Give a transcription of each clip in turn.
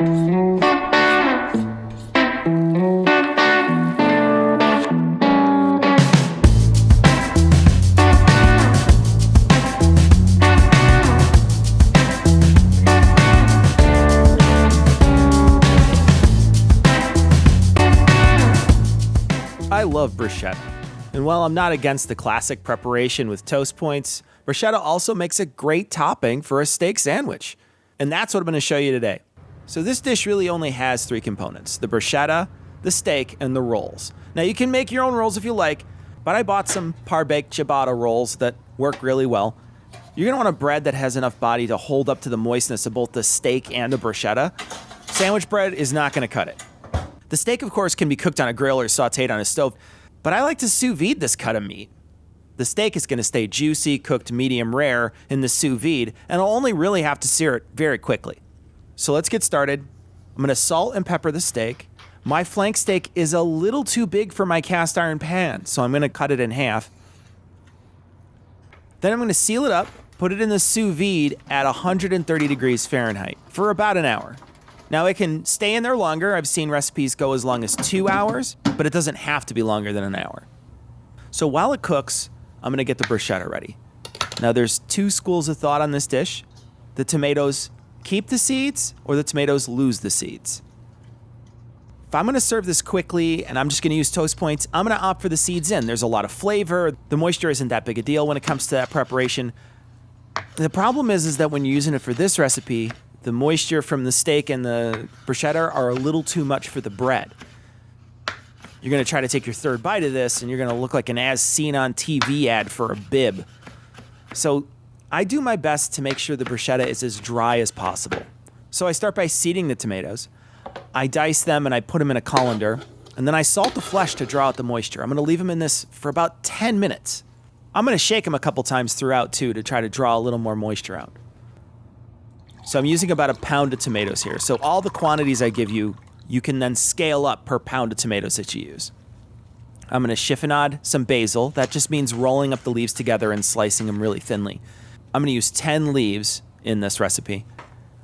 I love bruschetta, and while I'm not against the classic preparation with toast points, bruschetta also makes a great topping for a steak sandwich. And that's what I'm going to show you today. So this dish really only has three components: the bruschetta, the steak, and the rolls. Now you can make your own rolls if you like, but I bought some par-baked ciabatta rolls that work really well. You're going to want a bread that has enough body to hold up to the moistness of both the steak and the bruschetta. Sandwich bread is not going to cut it. The steak, of course, can be cooked on a grill or sauteed on a stove, but I like to sous vide this cut of meat. The steak is going to stay juicy, cooked medium rare in the sous vide, and I'll only really have to sear it very quickly. So let's get started. I'm going to salt and pepper the steak. My flank steak is a little too big for my cast iron pan, so I'm going to cut it in half. Then I'm going to seal it up, put it in the sous vide at 130 degrees Fahrenheit for about an hour. Now, it can stay in there longer. I've seen recipes go as long as 2 hours, but it doesn't have to be longer than an hour. So while it cooks, I'm going to get the bruschetta ready. Now, there's two schools of thought on this dish. The tomatoes keep the seeds, or the tomatoes lose the seeds. If I'm going to serve this quickly and I'm just going to use toast points, I'm going to opt for the seeds in. There's a lot of flavor. The moisture isn't that big a deal when it comes to that preparation. The problem is that when you're using it for this recipe, the moisture from the steak and the bruschetta are a little too much for the bread. You're going to try to take your third bite of this, and you're going to look like an as seen on TV ad for a bib. So I do my best to make sure the bruschetta is as dry as possible. So I start by seeding the tomatoes. I dice them and I put them in a colander, and then I salt the flesh to draw out the moisture. I'm going to leave them in this for about 10 minutes. I'm going to shake them a couple times throughout too to try to draw a little more moisture out. So I'm using about a pound of tomatoes here. So all the quantities I give you, you can then scale up per pound of tomatoes that you use. I'm going to chiffonade some basil. That just means rolling up the leaves together and slicing them really thinly. I'm going to use 10 leaves in this recipe.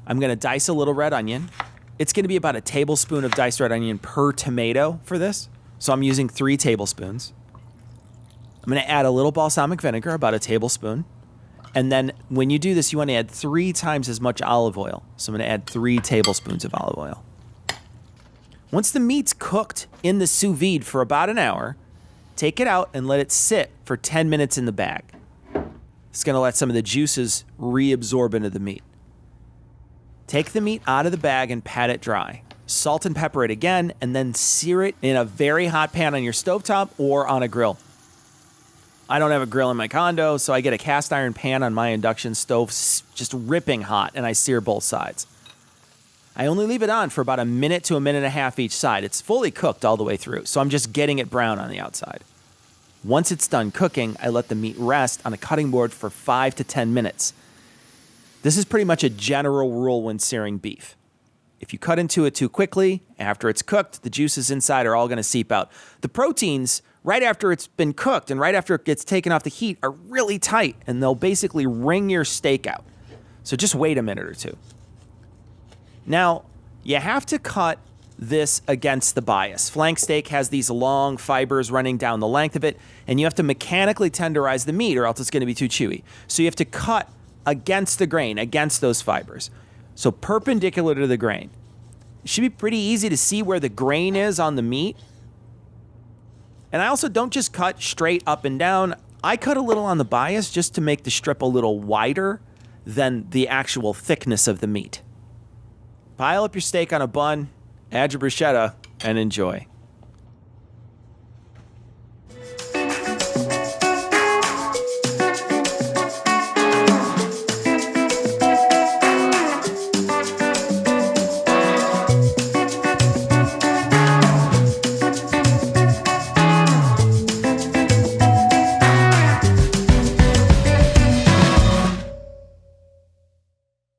I'm going to dice a little red onion. It's going to be about a tablespoon of diced red onion per tomato for this. So I'm using 3 tablespoons. I'm going to add a little balsamic vinegar, about a tablespoon. And then when you do this, you want to add 3 times as much olive oil. So I'm going to add 3 tablespoons of olive oil. Once the meat's cooked in the sous vide for about an hour, take it out and let it sit for 10 minutes in the bag. It's going to let some of the juices reabsorb into the meat. Take the meat out of the bag and pat it dry. Salt and pepper it again, and then sear it in a very hot pan on your stovetop or on a grill. I don't have a grill in my condo, so I get a cast iron pan on my induction stove, just ripping hot, and I sear both sides. I only leave it on for about a minute to a minute and a half each side. It's fully cooked all the way through, so I'm just getting it brown on the outside. Once it's done cooking, I let the meat rest on a cutting board for 5 to 10 minutes. This is pretty much a general rule when searing beef. If you cut into it too quickly, after it's cooked, the juices inside are all going to seep out. The proteins, right after it's been cooked and right after it gets taken off the heat, are really tight, and they'll basically wring your steak out. So just wait a minute or two. Now, you have to cut this against the bias. Flank steak has these long fibers running down the length of it, and you have to mechanically tenderize the meat or else it's going to be too chewy. So you have to cut against the grain, against those fibers. So perpendicular to the grain. It should be pretty easy to see where the grain is on the meat. And I also don't just cut straight up and down. I cut a little on the bias just to make the strip a little wider than the actual thickness of the meat. Pile up your steak on a bun, add your bruschetta, and enjoy.